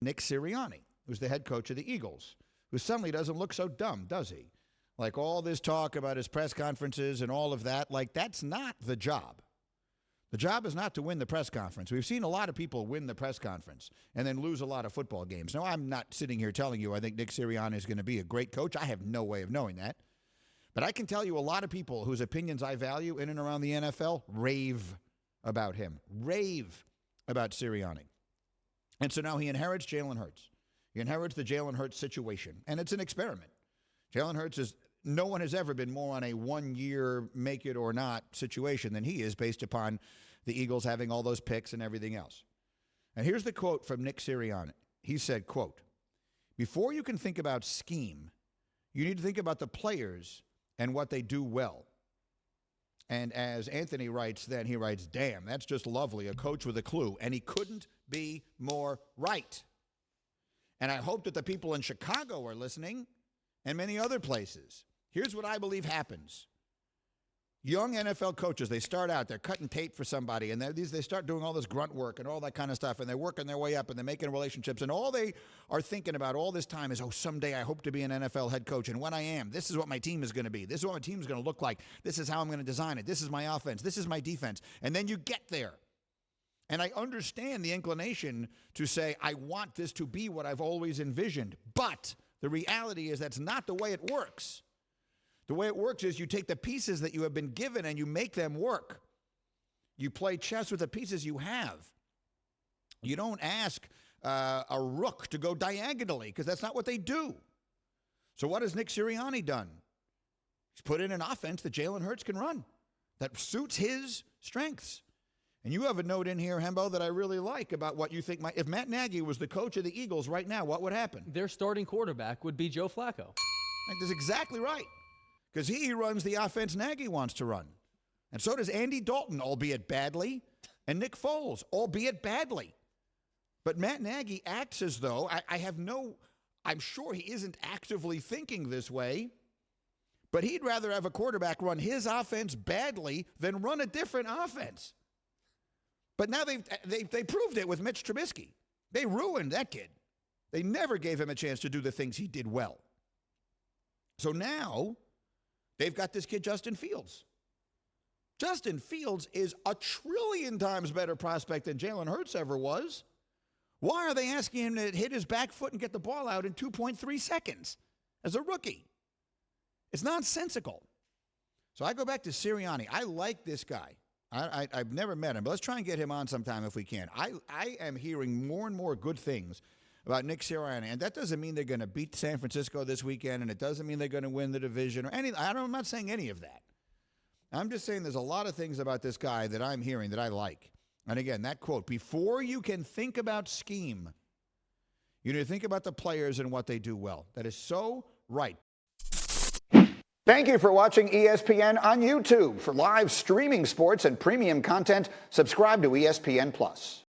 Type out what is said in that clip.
Nick Sirianni, who's the head coach of the Eagles, who suddenly doesn't look so dumb, does he? Like all this talk about his press conferences and all of that, like that's not the job. The job is not to win the press conference. We've seen a lot of people win the press conference and then lose a lot of football games. Now, I'm not sitting here telling you I think Nick Sirianni is going to be a great coach. I have no way of knowing that. But I can tell you a lot of people whose opinions I value in and around the NFL rave about him, rave about Sirianni. And so now he inherits Jalen Hurts. He inherits the Jalen Hurts situation, and it's an experiment. Jalen Hurts is, no one has ever been more on a one-year make-it-or-not situation than he is based upon the Eagles having all those picks and everything else. And here's the quote from Nick Sirianni. He said, quote, "Before you can think about scheme, you need to think about the players and what they do well." And as Anthony writes then, he writes, "Damn, that's just lovely, a coach with a clue." And he couldn't be more right. And I hope that the people in Chicago are listening and many other places. Here's what I believe happens. Young NFL coaches, they start out, they're cutting tape for somebody, and they start doing all this grunt work and all that kind of stuff, and they're working their way up, and they're making relationships, and all they are thinking about all this time is, oh, someday I hope to be an NFL head coach, and when I am, this is what my team is going to be. This is what my team is going to look like. This is how I'm going to design it. This is my offense. This is my defense. And then you get there. And I understand the inclination to say, I want this to be what I've always envisioned, but the reality is that's not the way it works. The way it works is you take the pieces that you have been given and you make them work. You play chess with the pieces you have. You don't ask a rook to go diagonally because that's not what they do. So what has Nick Sirianni done? He's put in an offense that Jalen Hurts can run that suits his strengths. And you have a note in here, Hembo, that I really like about what you think. If Matt Nagy was the coach of the Eagles right now, what would happen? Their starting quarterback would be Joe Flacco. That's exactly right. Because he runs the offense Nagy wants to run. And so does Andy Dalton, albeit badly, and Nick Foles, albeit badly. But Matt Nagy acts as though, I'm sure he isn't actively thinking this way, but he'd rather have a quarterback run his offense badly than run a different offense. But now they proved it with Mitch Trubisky. They ruined that kid. They never gave him a chance to do the things he did well. So now they've got this kid, Justin Fields. Justin Fields is a trillion times better prospect than Jalen Hurts ever was. Why are they asking him to hit his back foot and get the ball out in 2.3 seconds as a rookie? It's nonsensical. So I go back to Sirianni. I like this guy. I've never met him, but let's try and get him on sometime if we can. I am hearing more and more good things about Nick Sirianni, and that doesn't mean they're going to beat San Francisco this weekend, and it doesn't mean they're going to win the division or anything. I'm not saying any of that. I'm just saying there's a lot of things about this guy that I'm hearing that I like. And again, that quote, before you can think about scheme, you need to think about the players and what they do well. That is so right. Thank you for watching ESPN on YouTube. For live streaming sports and premium content, subscribe to ESPN+.